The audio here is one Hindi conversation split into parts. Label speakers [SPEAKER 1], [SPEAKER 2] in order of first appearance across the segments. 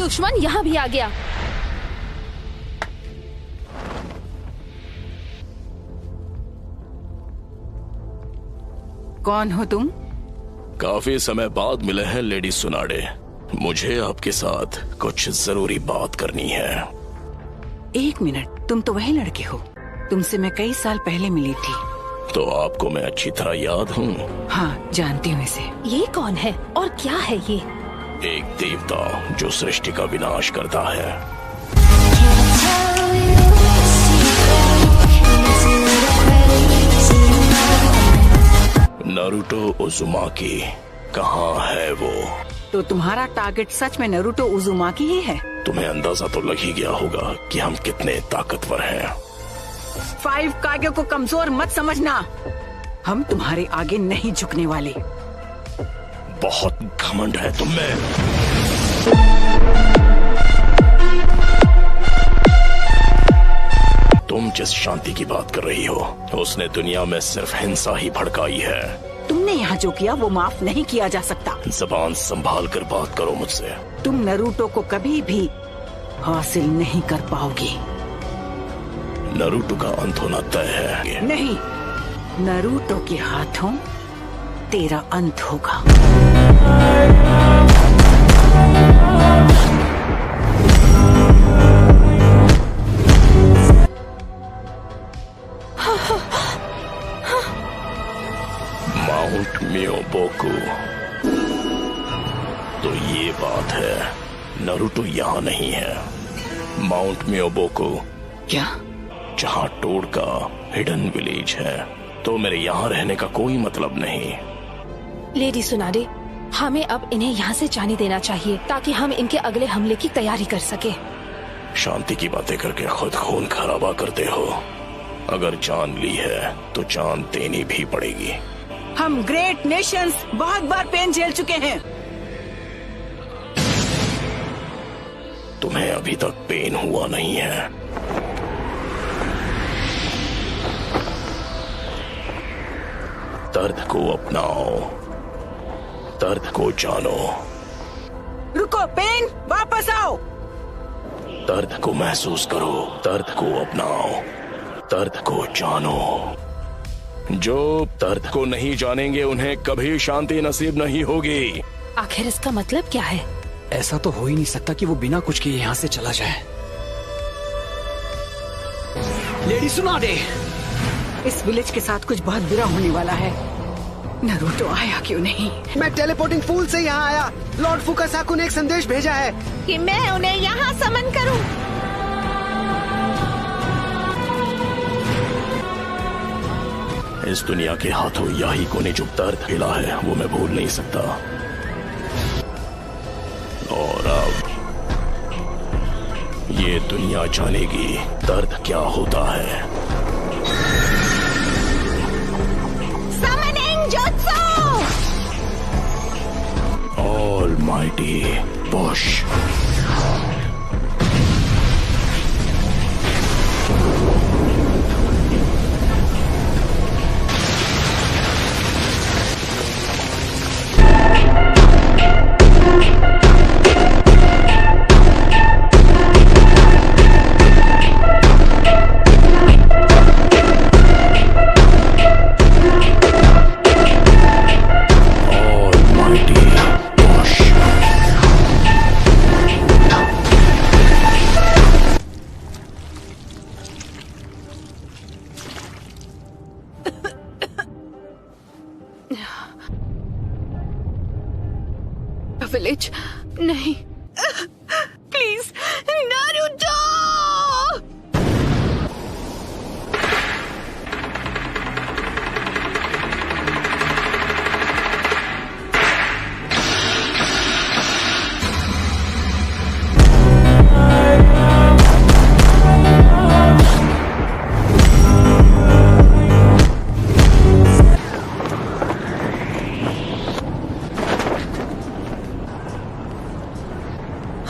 [SPEAKER 1] दुश्मन यहाँ भी आ गया।
[SPEAKER 2] कौन हो तुम?
[SPEAKER 3] काफी समय बाद मिले हैं लेडी सुनाडे। मुझे आपके साथ कुछ जरूरी बात करनी है।
[SPEAKER 2] 1 मिनट, तुम तो वही लड़के हो, तुमसे मैं कई साल पहले मिली थी।
[SPEAKER 3] तो आपको मैं अच्छी तरह याद हूँ?
[SPEAKER 2] हाँ, जानती हूँ इसे।
[SPEAKER 1] ये कौन है और क्या है ये?
[SPEAKER 3] एक देवता जो सृष्टि का विनाश करता है। नारुतो उज़ुमाकी, कहाँ है वो?
[SPEAKER 2] तो तुम्हारा टारगेट सच में नारुतो उज़ुमाकी ही है?
[SPEAKER 3] तुम्हें अंदाजा तो लग ही गया होगा कि हम कितने ताकतवर हैं।
[SPEAKER 2] 5 कागे को कमजोर मत समझना, हम तुम्हारे आगे नहीं झुकने वाले।
[SPEAKER 3] बहुत घमंड है तुम में। तुम जिस शांति की बात कर रही हो, उसने दुनिया में सिर्फ हिंसा ही भड़काई है।
[SPEAKER 2] तुमने यहाँ जो किया वो माफ नहीं किया जा सकता।
[SPEAKER 3] जबान संभाल कर बात करो मुझसे।
[SPEAKER 2] तुम नारुतो को कभी भी हासिल नहीं कर पाओगी।
[SPEAKER 3] नारुतो का अंत होना तय है।
[SPEAKER 2] नहीं, नारुतो के हाथों तेरा अंत होगा।
[SPEAKER 3] माउंट मियोबोकू। तो ये बात है, नारुतो यहाँ नहीं है। माउंट मियोबोकू
[SPEAKER 2] क्या?
[SPEAKER 3] जहाँ टोड का हिडन विलेज है, तो मेरे यहाँ रहने का कोई मतलब नहीं।
[SPEAKER 1] लेडी सुनाडे, हमें अब इन्हें यहाँ से जाने देना चाहिए ताकि हम इनके अगले हमले की तैयारी कर सके।
[SPEAKER 3] शांति की बातें करके खुद खून खराबा करते हो। अगर जान ली है तो जान देनी भी पड़ेगी।
[SPEAKER 2] हम ग्रेट नेशंस बहुत बार पेन झेल चुके हैं।
[SPEAKER 3] तुम्हें अभी तक पेन हुआ नहीं है। दर्द को अपनाओ, दर्द को जानो।
[SPEAKER 2] रुको पेन, वापस आओ।
[SPEAKER 3] दर्द को महसूस करो, दर्द को अपनाओ, दर्द को जानो। जो दर्द को नहीं जानेंगे उन्हें कभी शांति नसीब नहीं होगी।
[SPEAKER 1] आखिर इसका मतलब क्या है?
[SPEAKER 4] ऐसा तो हो ही नहीं सकता कि वो बिना कुछ किए यहाँ से चला जाए। लेडी सुनाडे,
[SPEAKER 2] इस विलेज के साथ कुछ बहुत बुरा होने वाला है। नारुतो आया क्यों नहीं?
[SPEAKER 5] मैं टेलीपोर्टिंग फूल से यहाँ आया। लॉर्ड फुकासाकु ने एक संदेश भेजा है
[SPEAKER 1] कि मैं उन्हें यहाँ समन करूं।
[SPEAKER 3] इस दुनिया के हाथों याहिको ने जो दर्द हिला है वो मैं भूल नहीं सकता। और अब ये दुनिया जानेगी दर्द क्या होता है।
[SPEAKER 1] Summoning jutsu!
[SPEAKER 3] Almighty push.
[SPEAKER 1] Village नहीं, प्लीज नारुतो!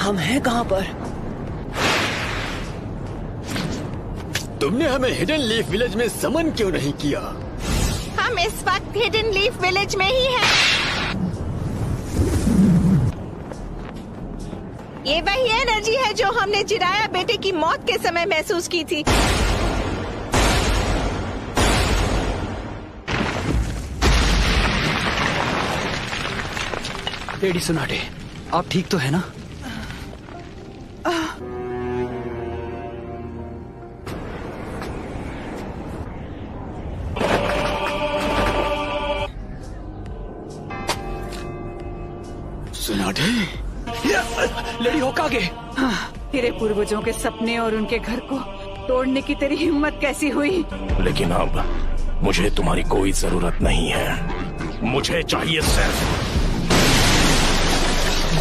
[SPEAKER 4] हम हैं कहाँ पर?
[SPEAKER 5] तुमने हमें हिडन लीफ विलेज में समन क्यों नहीं किया?
[SPEAKER 1] हम इस वक्त हिडन लीफ विलेज में ही हैं।
[SPEAKER 6] ये वही एनर्जी है जो हमने जिराया बेटे की मौत के समय महसूस की थी।
[SPEAKER 4] लेडी सुनाटे, आप ठीक तो है ना?
[SPEAKER 5] सुनाटे,
[SPEAKER 4] लेडी होकागे।
[SPEAKER 2] तेरे पूर्वजों के सपने और उनके घर को तोड़ने की तेरी हिम्मत कैसी हुई?
[SPEAKER 3] लेकिन अब मुझे तुम्हारी कोई जरूरत नहीं है। मुझे चाहिए सिर्फ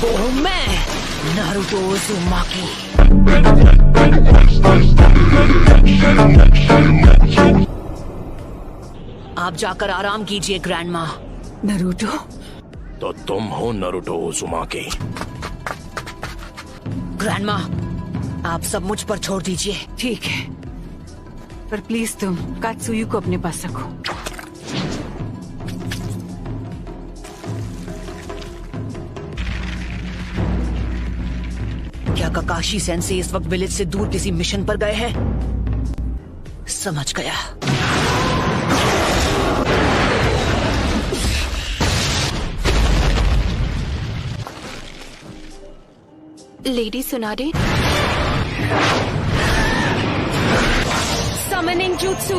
[SPEAKER 6] वो मैं, नारुतो उज़ुमाकी। आप जाकर आराम कीजिए ग्रैंडमा।
[SPEAKER 2] नरूटो,
[SPEAKER 3] तो तुम हो नारुतो उज़ुमाकी।
[SPEAKER 6] ग्रैंडमा, आप सब मुझ पर छोड़ दीजिए।
[SPEAKER 2] ठीक है, पर प्लीज तुम कात्सुयु को अपने पास रखो।
[SPEAKER 6] क्या ककाशी सेंसे इस वक्त विलेज से दूर किसी मिशन पर गए हैं? समझ गया।
[SPEAKER 1] Lady Tsunade, summoning jutsu,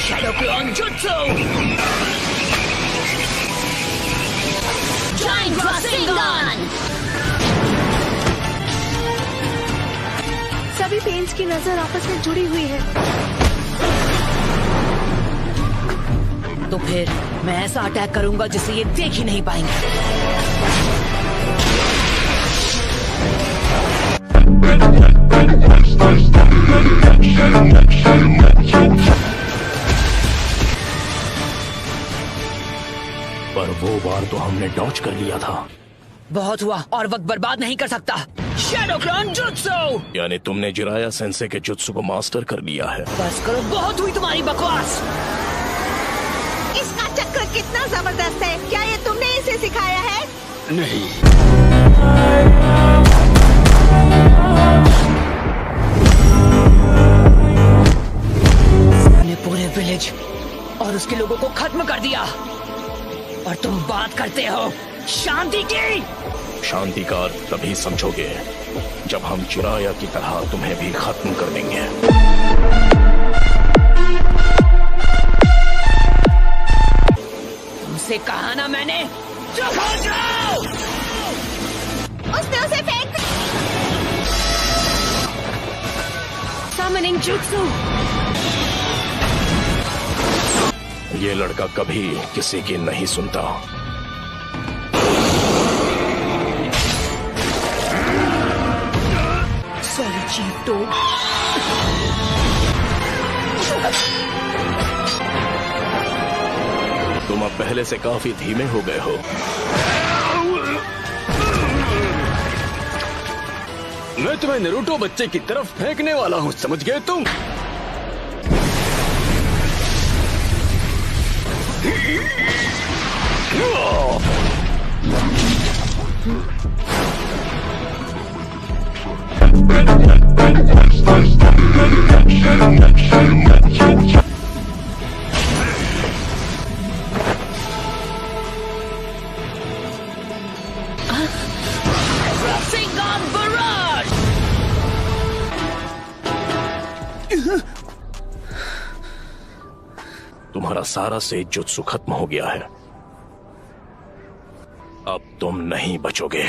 [SPEAKER 6] shadow clone jutsu, giant rasengan.
[SPEAKER 1] सभी पेन्स की नजर आपस में जुड़ी हुई है।
[SPEAKER 6] तो फिर मैं ऐसा अटैक करूंगा जिसे ये देख ही नहीं पाएंगे।
[SPEAKER 3] पर वो बार तो हमने डॉज कर लिया था।
[SPEAKER 6] बहुत हुआ और वक्त बर्बाद नहीं कर सकता। Shadow clone jutsu.
[SPEAKER 3] यानी तुमने जिराया सेंसे के जुत्सु को मास्टर कर लिया है।
[SPEAKER 6] बस करो, बहुत हुई तुम्हारी बकवास। इसका चक्र कितना जबरदस्त है। क्या ये तुमने इसे सिखाया है?
[SPEAKER 5] नहीं।
[SPEAKER 6] ने पूरे विलेज और उसके लोगों को खत्म कर दिया, और तुम बात करते हो शांति की।
[SPEAKER 3] शांति का अर्थ तभी समझोगे जब हम जिराया की तरह तुम्हें भी खत्म कर देंगे।
[SPEAKER 6] तुमसे कहा ना मैंने, चुप हो जाओ। उसने उसे फेंक दिया।
[SPEAKER 1] समनिंग जुत्सु।
[SPEAKER 3] ये लड़का कभी किसी की नहीं सुनता।
[SPEAKER 6] सॉरी चीफ टो।
[SPEAKER 3] तुम अब पहले से काफी धीमे हो गए हो।
[SPEAKER 5] मैं तुम्हें नारुतो बच्चे की तरफ फेंकने वाला हूँ, समझ गए तुम?
[SPEAKER 6] Rasengan Barrage!
[SPEAKER 3] तुम्हारा सारा सेज जुत्सु खत्म हो गया है। अब तुम नहीं बचोगे।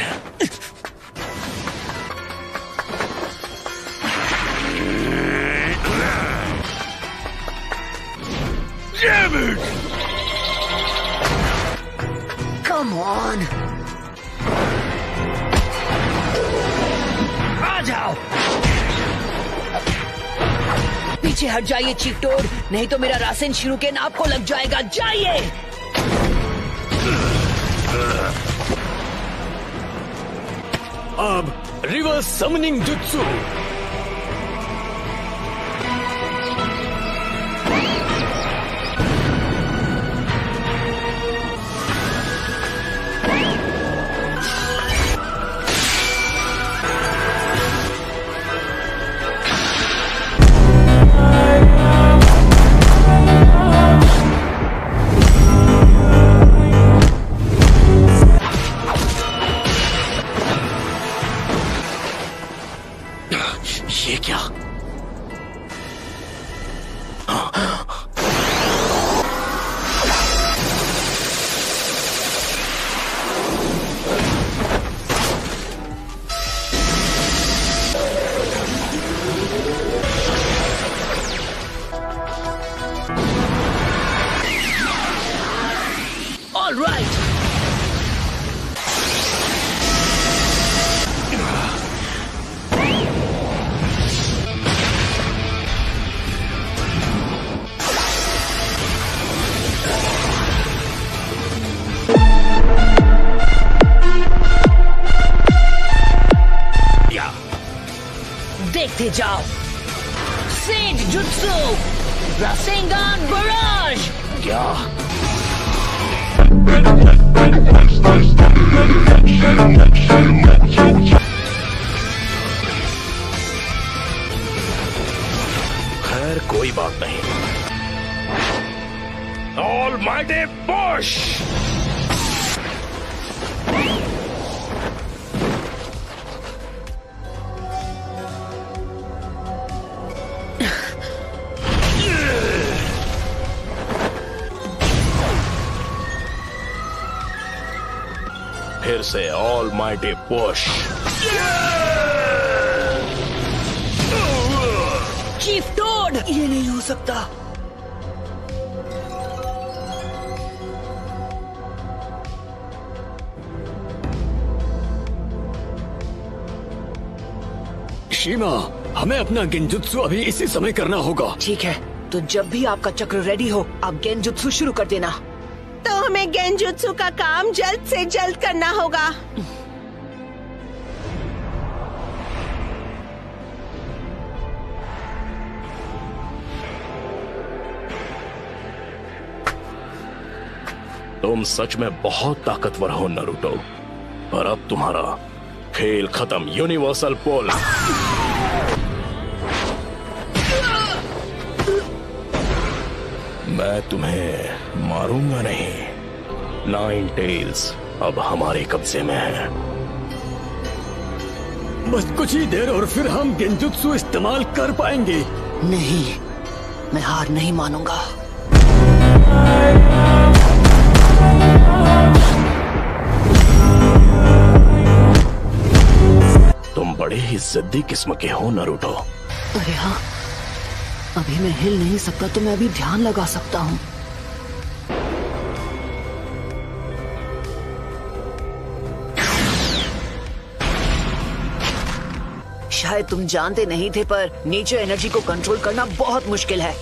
[SPEAKER 6] Come on! आ जाओ! पीछे हट जाइए चीकटोड, नहीं तो मेरा रासेन शुरू के नाप को लग जाएगा। जाइए!
[SPEAKER 5] अब रिवर्स समनिंग जुत्सु। क्या?
[SPEAKER 6] All right. देखते जाओ, सेज जुत्सु, रासेंगान बराज।
[SPEAKER 3] क्या? खैर कोई बात नहीं। Almighty push. फिर से ऑलमाइटी पुश।
[SPEAKER 6] चीफ टोड, ये नहीं हो सकता।
[SPEAKER 5] शीमा, हमें अपना गेंजुत्सु अभी इसी समय करना होगा।
[SPEAKER 6] ठीक है, तो जब भी आपका चक्र रेडी हो, आप गेंजुत्सु शुरू कर देना।
[SPEAKER 7] तो हमें गेंजुत्सु का काम जल्द से जल्द करना होगा।
[SPEAKER 3] तुम सच में बहुत ताकतवर हो नारुतो, पर अब तुम्हारा खेल खत्म। यूनिवर्सल पोल। मैं तुम्हें मारूंगा नहीं। नाइन टेल्स अब हमारे कब्जे में है।
[SPEAKER 5] बस कुछ ही देर और फिर हम गेंजुत्सु इस्तेमाल कर पाएंगे।
[SPEAKER 6] नहीं, मैं हार नहीं मानूंगा।
[SPEAKER 3] तुम बड़े ही जिद्दी किस्म के हो नारुतो।
[SPEAKER 6] अरे हाँ, अभी मैं हिल नहीं सकता तो मैं अभी ध्यान लगा सकता हूँ। शायद तुम जानते नहीं थे, पर नेचर एनर्जी को कंट्रोल करना बहुत मुश्किल है।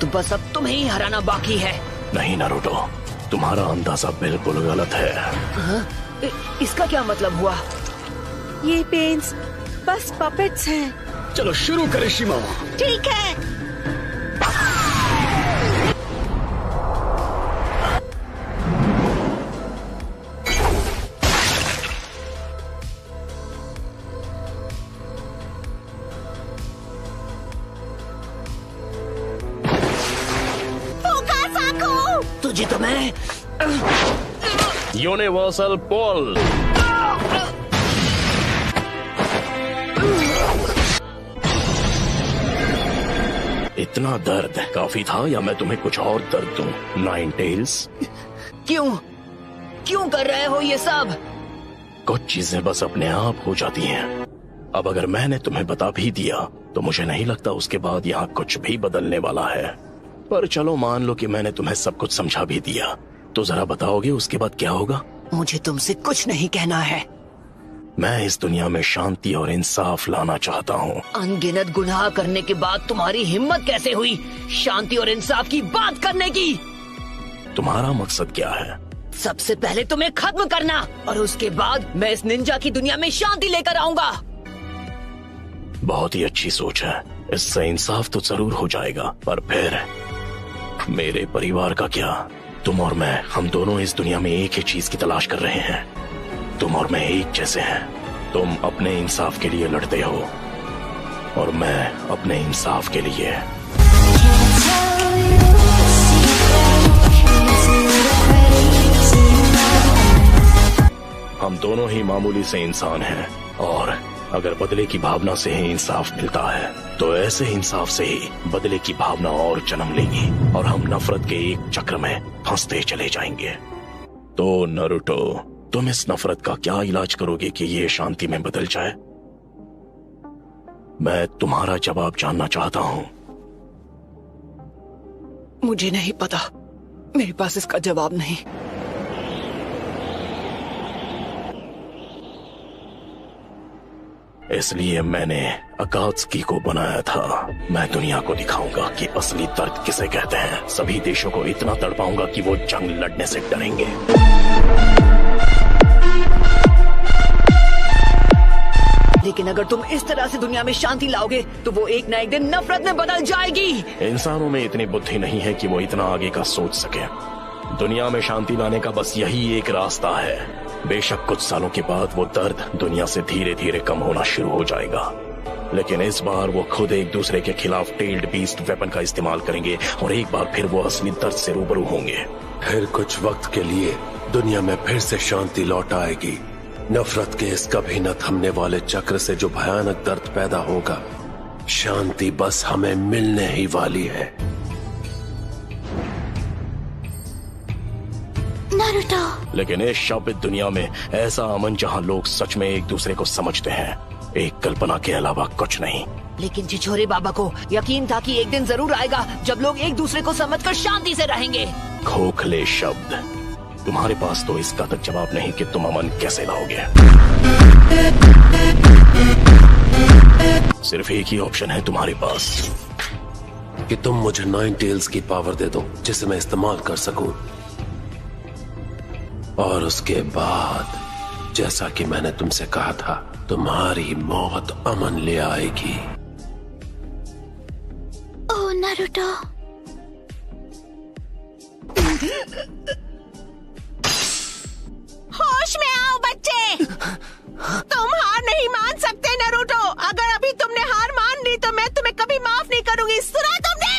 [SPEAKER 6] तो बस अब तुम्हें ही हराना बाकी है।
[SPEAKER 3] नहीं नारुतो, तुम्हारा अंदाजा बिल्कुल गलत है।
[SPEAKER 6] इसका क्या मतलब हुआ?
[SPEAKER 7] ये पेंस बस पपेट्स हैं।
[SPEAKER 5] चलो शुरू करें शीमा।
[SPEAKER 7] ठीक है।
[SPEAKER 6] तुझे तो मैं
[SPEAKER 3] यूनिवर्सल पोल। इतना दर्द काफी था या मैं तुम्हें कुछ और दर्द दूं? नाइन टेल्स,
[SPEAKER 6] क्यों कर रहे हो ये सब?
[SPEAKER 3] कुछ चीजें बस अपने आप हो जाती हैं। अब अगर मैंने तुम्हें बता भी दिया तो मुझे नहीं लगता उसके बाद यहाँ कुछ भी बदलने वाला है। पर चलो मान लो कि मैंने तुम्हें सब कुछ समझा भी दिया, तो जरा बताओगे उसके बाद क्या होगा?
[SPEAKER 6] मुझे तुमसे कुछ नहीं कहना है।
[SPEAKER 3] मैं इस दुनिया में शांति और इंसाफ लाना चाहता हूँ।
[SPEAKER 6] अनगिनत गुनाह करने के बाद तुम्हारी हिम्मत कैसे हुई शांति और इंसाफ की बात करने की?
[SPEAKER 3] तुम्हारा मकसद क्या है?
[SPEAKER 6] सबसे पहले तुम्हें खत्म करना, और उसके बाद मैं इस निंजा की दुनिया में शांति लेकर आऊंगा।
[SPEAKER 3] बहुत ही अच्छी सोच है। इससे इंसाफ तो जरूर हो जाएगा, पर फिर मेरे परिवार का क्या? तुम और मैं, हम दोनों इस दुनिया में एक ही चीज की तलाश कर रहे हैं। तुम और मैं एक जैसे हैं। तुम अपने इंसाफ के लिए लड़ते हो और मैं अपने इंसाफ के लिए।
[SPEAKER 8] Can't tell you the secret,
[SPEAKER 3] दोनों ही मामूली से इंसान हैं और अगर बदले की भावना से ही इंसाफ मिलता है तो ऐसे इंसाफ से ही बदले की भावना और जन्म लेगी और हम नफरत के एक चक्र में फंसते चले जाएंगे। तो नारुतो, तुम इस नफरत का क्या इलाज करोगे कि ये शांति में बदल जाए? मैं तुम्हारा जवाब जानना चाहता हूँ।
[SPEAKER 2] मुझे नहीं पता, मेरे पास इसका जवाब नहीं।
[SPEAKER 3] इसलिए मैंने अकात्सुकी को बनाया था। मैं दुनिया को दिखाऊंगा कि असली दर्द किसे कहते हैं। सभी देशों को इतना तड़पाऊंगा कि वो जंग लड़ने से डरेंगे।
[SPEAKER 6] लेकिन अगर तुम इस तरह से दुनिया में शांति लाओगे तो वो एक न एक दिन नफरत में बदल जाएगी।
[SPEAKER 3] इंसानों में इतनी बुद्धि नहीं है कि वो इतना आगे का सोच सके। दुनिया में शांति लाने का बस यही एक रास्ता है। बेशक कुछ सालों के बाद वो दर्द दुनिया से धीरे धीरे कम होना शुरू हो जाएगा, लेकिन इस बार वो खुद एक दूसरे के खिलाफ टेल्ड बीस्ट वेपन का इस्तेमाल करेंगे और एक बार फिर वो असली दर्द से रूबरू होंगे।
[SPEAKER 8] फिर कुछ वक्त के लिए दुनिया में फिर से शांति लौट आएगी। नफरत के इस कभी न थमने वाले चक्र से जो भयानक दर्द पैदा होगा, शांति बस हमें मिलने ही वाली है।
[SPEAKER 7] नारुतो।
[SPEAKER 3] लेकिन इस शापित दुनिया में ऐसा अमन जहाँ लोग सच में एक दूसरे को समझते हैं, एक कल्पना के अलावा कुछ नहीं।
[SPEAKER 6] लेकिन छिछोरे बाबा को यकीन था कि एक दिन जरूर आएगा जब लोग एक दूसरे को समझकर शांति से रहेंगे।
[SPEAKER 3] खोखले शब्द, तुम्हारे पास तो इसका तक जवाब नहीं कि तुम अमन कैसे लाओगे। सिर्फ एक ही ऑप्शन है तुम्हारे पास
[SPEAKER 8] कि तुम मुझे 9 टेल्स की पावर दे दो जिसे मैं इस्तेमाल कर सकूं, और उसके बाद जैसा कि मैंने तुमसे कहा था, तुम्हारी मौत अमन ले आएगी।
[SPEAKER 7] ओह नारुतो। होश में आओ बच्चे, तुम हार नहीं मान सकते नारुतो। अगर अभी तुमने हार मान ली तो मैं तुम्हें कभी माफ नहीं करूंगी। सुना तुमने?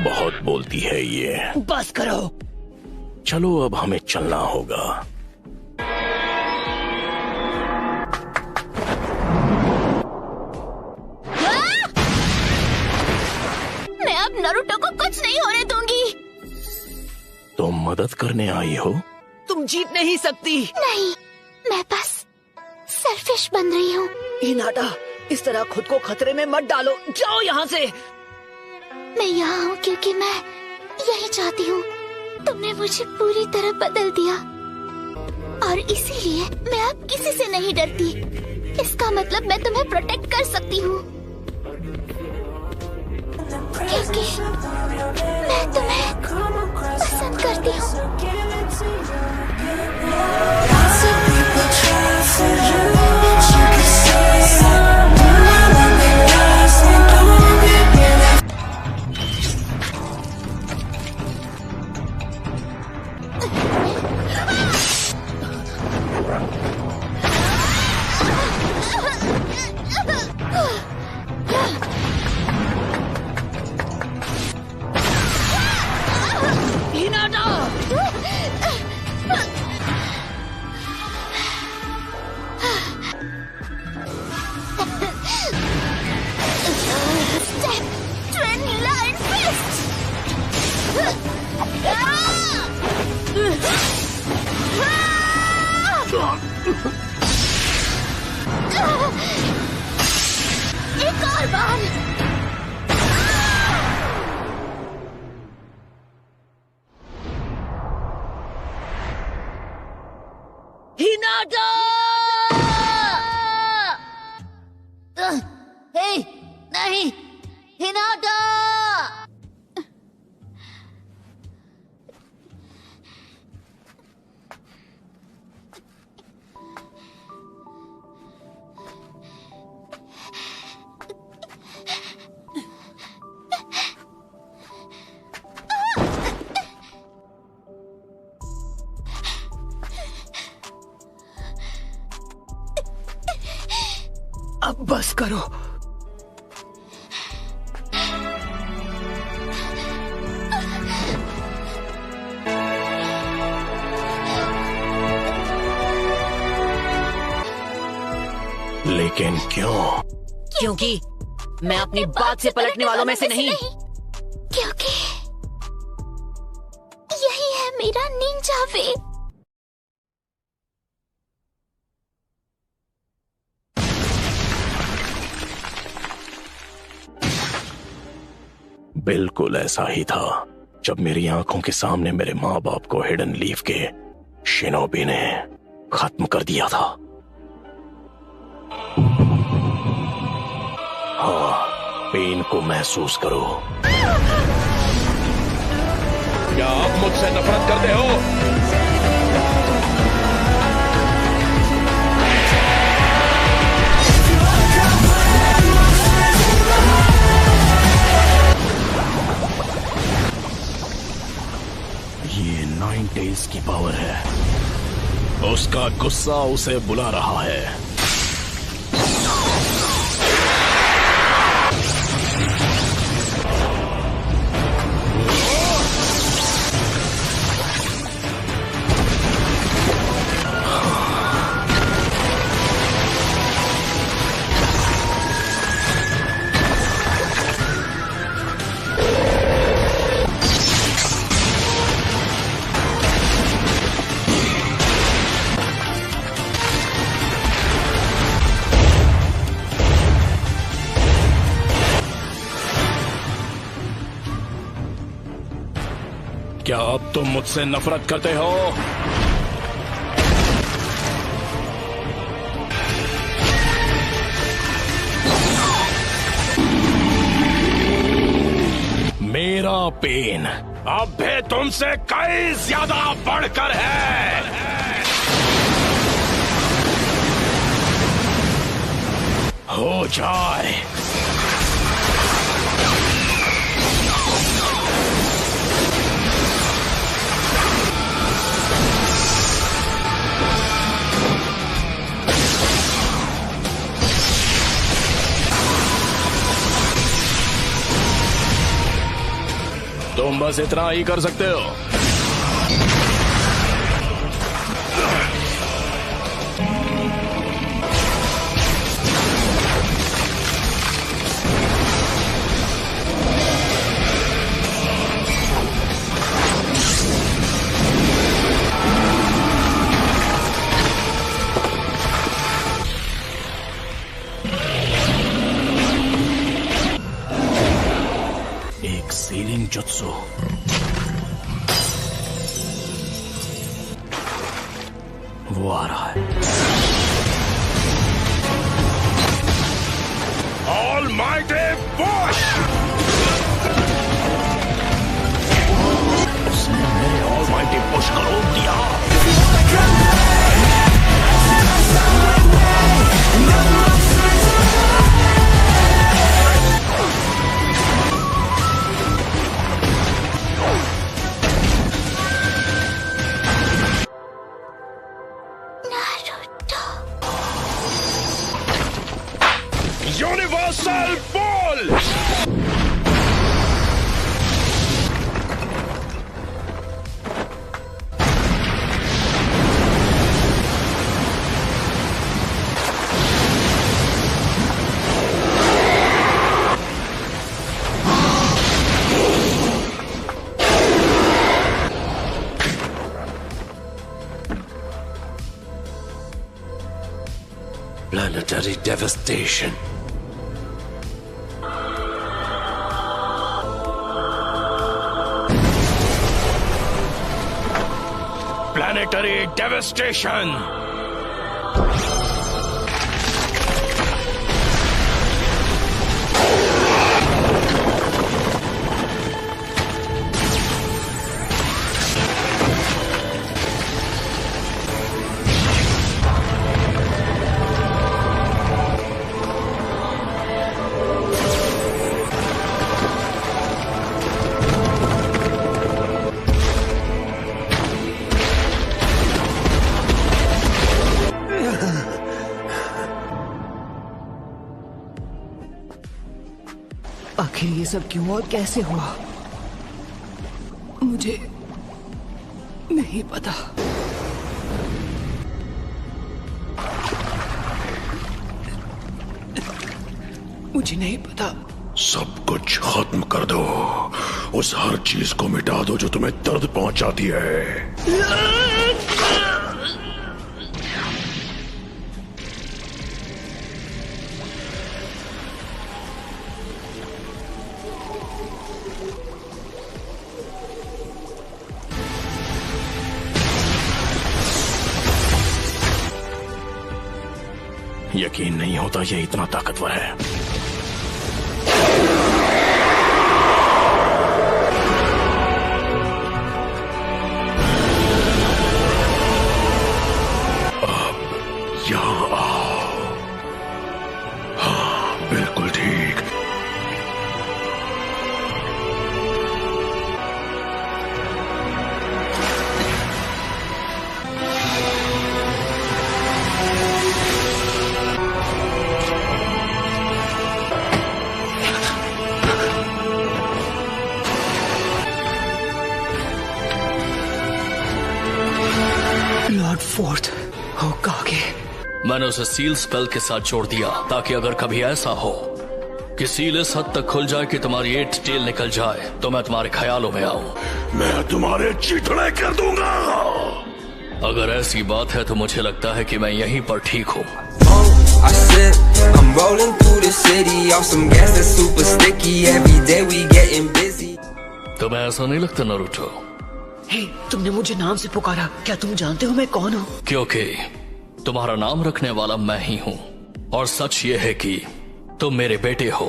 [SPEAKER 3] बहुत बोलती है ये।
[SPEAKER 6] बस करो।
[SPEAKER 3] चलो अब हमें चलना होगा।
[SPEAKER 7] मैं अब नारुतो को कुछ नहीं होने दूंगी।
[SPEAKER 3] तुम मदद करने आई हो?
[SPEAKER 6] तुम जीत नहीं सकती।
[SPEAKER 7] नहीं, मैं बस सेल्फिश बन रही हूँ।
[SPEAKER 6] हिनाटा, इस तरह खुद को खतरे में मत डालो। जाओ यहाँ से।
[SPEAKER 7] मैं यहाँ हूँ क्योंकि मैं यही चाहती हूँ। तुमने मुझे पूरी तरह बदल दिया और इसीलिए मैं अब किसी से नहीं डरती। इसका मतलब मैं तुम्हें प्रोटेक्ट कर सकती हूँ क्योंकि मैं तुम्हें पसंद करती हूँ। एक और बार।
[SPEAKER 6] हिनाटा! हे, नहीं, हिनाटा! अब बस करो।
[SPEAKER 3] लेकिन क्यों?
[SPEAKER 6] क्योंकि मैं अपनी बात से पलटने वालों में से नहीं।
[SPEAKER 7] क्योंकि यही है मेरा निंजा वे।
[SPEAKER 3] बिल्कुल ऐसा ही था जब मेरी आंखों के सामने मेरे माँ बाप को हिडन लीफ के शिनोबी ने खत्म कर दिया था। हाँ, पेन को महसूस करो। क्या आप मुझसे नफरत करते हो? ये नाइन टेल्स की पावर है। उसका गुस्सा उसे बुला रहा है। क्या अब तुम मुझसे नफरत करते हो? मेरा पेन अब भी तुमसे कई ज्यादा बढ़कर है। हो जाए। तुम बस इतना ही कर सकते हो। एक सीलिंग जुत्सु। वो आ रहा है। Almighty push! उसने मेरे Almighty push को रोक दिया। Universal Ball!
[SPEAKER 8] Planetary devastation.
[SPEAKER 3] Planetary devastation.
[SPEAKER 6] आखिर ये सब क्यों और कैसे हुआ, मुझे नहीं पता।
[SPEAKER 4] मुझे नहीं पता।
[SPEAKER 8] सब कुछ खत्म कर दो, उस हर चीज को मिटा दो जो तुम्हें दर्द पहुंचाती है।
[SPEAKER 3] यकीन नहीं होता ये इतना ताकतवर है।
[SPEAKER 8] अब यहाँ आओ। हाँ, बिल्कुल ठीक।
[SPEAKER 4] Lord fourth होकागे।
[SPEAKER 3] मैंने उसे सील स्पेल के साथ जोड़ दिया ताकि अगर कभी ऐसा हो कि सील इस हद तक खुल जाए कि तुम्हारी 8 टेल निकल जाए तो मैं तुम्हारे ख्यालों में आऊं।
[SPEAKER 8] मैं तुम्हारे चिथड़े कर दूंगा।
[SPEAKER 3] अगर ऐसी बात है तो मुझे लगता है कि मैं यहीं पर ठीक हूँ।
[SPEAKER 9] I sip, I'm rolling through the city, off some gas that's super sticky. Every day we getting busy.
[SPEAKER 3] तुम्हें ऐसा नहीं लगता नारुतो?
[SPEAKER 6] हे, तुमने मुझे नाम से पुकारा, क्या तुम जानते हो मैं कौन हूँ?
[SPEAKER 3] क्योंकि तुम्हारा नाम रखने वाला मैं ही हूँ और सच ये है कि तुम मेरे बेटे हो।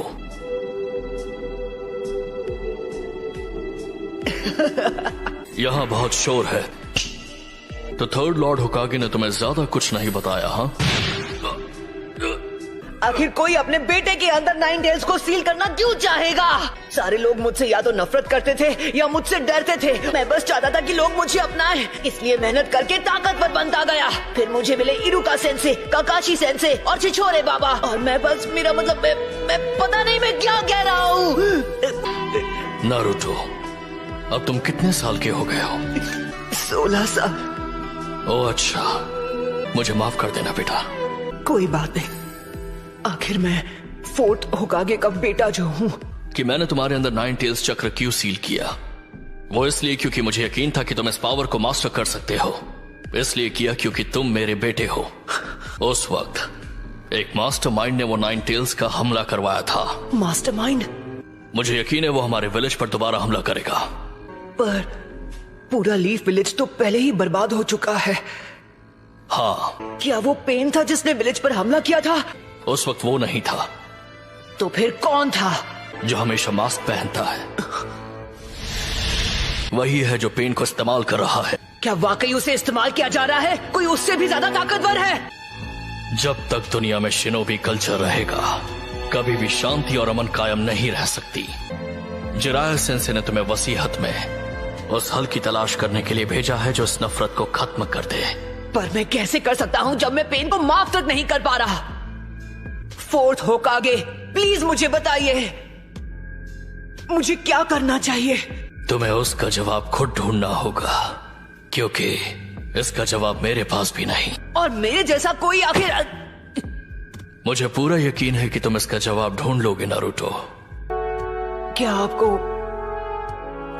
[SPEAKER 3] यहाँ बहुत शोर है, तो थर्ड लॉर्ड होकागे ने तुम्हें ज्यादा कुछ नहीं बताया? हाँ,
[SPEAKER 6] आखिर कोई अपने बेटे के अंदर 9 टेल्स को सील करना क्यों चाहेगा? सारे लोग मुझसे या तो नफरत करते थे या मुझसे डरते थे। मैं बस चाहता था कि लोग मुझे अपनाएं, इसलिए मेहनत करके ताकतवर बनता गया। फिर मुझे मिले इरुका सेंसे, काकाशी सेंसे और छिछोरे बाबा, और मैं बस मेरा मतलब मैं पता नहीं मैं क्या कह रहा हूँ।
[SPEAKER 3] नारुतो, अब तुम कितने साल के हो गए हो?
[SPEAKER 6] 16 साल।
[SPEAKER 3] ओह अच्छा, मुझे माफ कर देना बेटा।
[SPEAKER 6] कोई बात नहीं, आखिर मैं फोर्थ होकागे का बेटा जो हूँ।
[SPEAKER 3] कि मैंने तुम्हारे अंदर 9 टेल्स चक्र क्यों सील किया? वो इसलिए क्योंकि मुझे यकीन था कि तुम इस पावर को मास्टर कर सकते हो। इसलिए किया क्योंकि तुम मेरे बेटे हो। उस वक्त एक मास्टरमाइंड ने वो 9 टेल्स का हमला करवाया था।
[SPEAKER 6] मास्टरमाइंड?
[SPEAKER 3] मुझे यकीन है वो हमारे विलेज पर दोबारा हमला करेगा।
[SPEAKER 6] पर पूरा लीफ विलेज तो पहले ही बर्बाद हो चुका है।
[SPEAKER 3] हाँ।
[SPEAKER 6] क्या वो पेन था जिसने विलेज पर हमला किया था?
[SPEAKER 3] उस वक्त वो नहीं था।
[SPEAKER 6] तो फिर कौन था?
[SPEAKER 3] जो हमेशा मास्क पहनता है। वही है जो पेन को इस्तेमाल कर रहा है।
[SPEAKER 6] क्या वाकई उसे इस्तेमाल किया जा रहा है? कोई उससे भी ज्यादा ताकतवर है?
[SPEAKER 3] जब तक दुनिया में शिनोबी कल्चर रहेगा, कभी भी शांति और अमन कायम नहीं रह सकती। जिराया सेंसे ने तुम्हें वसीहत में उस हल की तलाश करने के लिए भेजा है जो इस नफरत को खत्म कर दे।
[SPEAKER 6] पर मैं कैसे कर सकता हूँ जब मैं पेन को माफ तक नहीं कर पा रहा? फोर्थ होकागे, प्लीज मुझे बताइए, मुझे क्या करना चाहिए?
[SPEAKER 3] तुम्हें उसका जवाब खुद ढूंढना होगा, क्योंकि इसका जवाब मेरे पास भी नहीं।
[SPEAKER 6] और मेरे जैसा कोई आखिर?
[SPEAKER 3] मुझे पूरा यकीन है कि तुम इसका जवाब ढूंढ लोगे नारुतो।
[SPEAKER 6] क्या आपको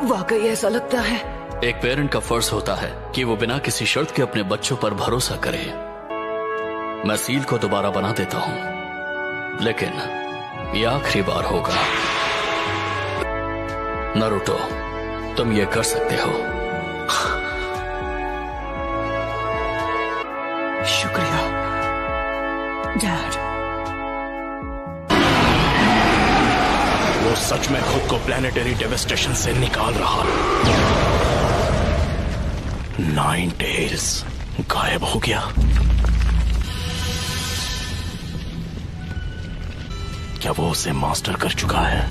[SPEAKER 6] वाकई ऐसा लगता है?
[SPEAKER 3] एक पेरेंट का फर्ज होता है कि वो बिना किसी शर्त के अपने बच्चों पर भरोसा करे। मैं सील को दोबारा बना देता हूं, लेकिन ये आखिरी बार होगा। नारुतो, तुम ये कर सकते हो।
[SPEAKER 6] शुक्रिया डैड।
[SPEAKER 3] वो सच में खुद को प्लैनेटरी डेविस्टेशन से निकाल रहा है। 9 टेल्स गायब हो गया। क्या वो उसे मास्टर कर चुका है?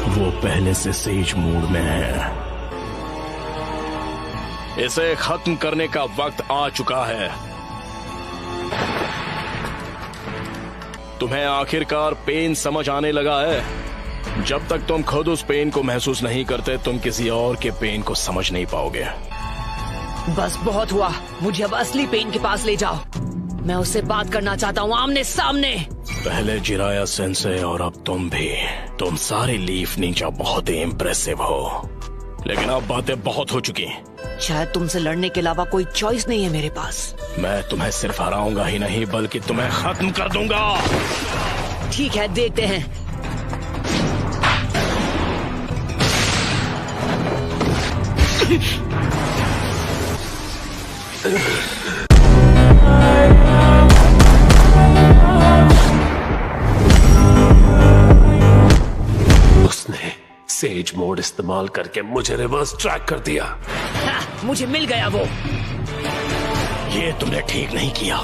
[SPEAKER 3] वो पहले से सेज मूड में है। इसे खत्म करने का वक्त आ चुका है। तुम्हें आखिरकार पेन समझ आने लगा है? जब तक तुम खुद उस पेन को महसूस नहीं करते, तुम किसी और के पेन को समझ नहीं पाओगे।
[SPEAKER 6] बस बहुत हुआ, मुझे अब असली पेन के पास ले जाओ। मैं उससे बात करना चाहता हूँ आमने सामने।
[SPEAKER 3] पहले जिराया सेंसे और अब तुम भी। तुम सारे लीफ नींजा बहुत ही इम्प्रेसिव हो, लेकिन अब बातें बहुत हो चुकी।
[SPEAKER 6] शायद तुमसे लड़ने के अलावा कोई चॉइस नहीं है मेरे पास।
[SPEAKER 3] मैं तुम्हें सिर्फ हराऊंगा ही नहीं, बल्कि तुम्हें खत्म कर दूंगा।
[SPEAKER 6] ठीक है, देखते हैं।
[SPEAKER 8] उसने सेज मोड इस्तेमाल करके मुझे रिवर्स ट्रैक कर दिया।
[SPEAKER 6] मुझे मिल गया वो।
[SPEAKER 3] ये तुमने ठीक नहीं किया।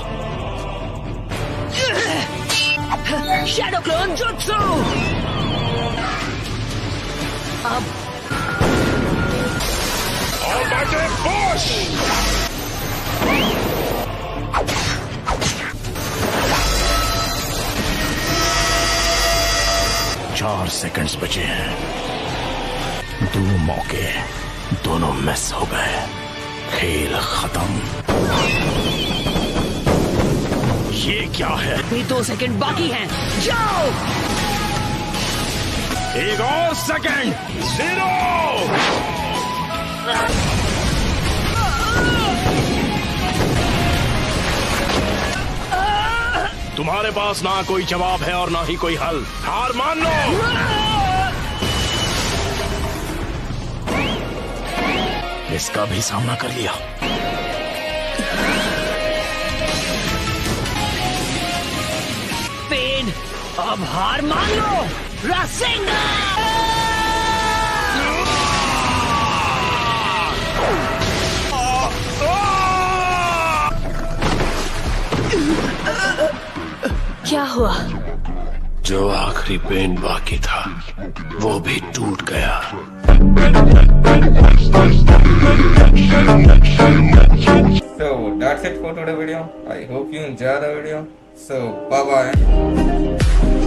[SPEAKER 6] Shadow clone jutsu. अब
[SPEAKER 3] पुश। 4 सेकंड्स बचे हैं। 2 मौके, दोनों मिस हो गए। खेल खत्म। ये क्या है?
[SPEAKER 6] अभी 2 सेकंड बाकी हैं। जाओ।
[SPEAKER 3] एक और सेकंड। 0। तुम्हारे पास ना कोई जवाब है और ना ही कोई हल। हार मान लो। इसका भी सामना कर लिया।
[SPEAKER 6] पेन, अब हार मान लो। रासेंगा।
[SPEAKER 1] क्या हुआ?
[SPEAKER 8] जो आखिरी पेन बाकी था वो भी टूट गया।
[SPEAKER 10] So that's it for today's video. I hope you enjoy the video. So bye bye.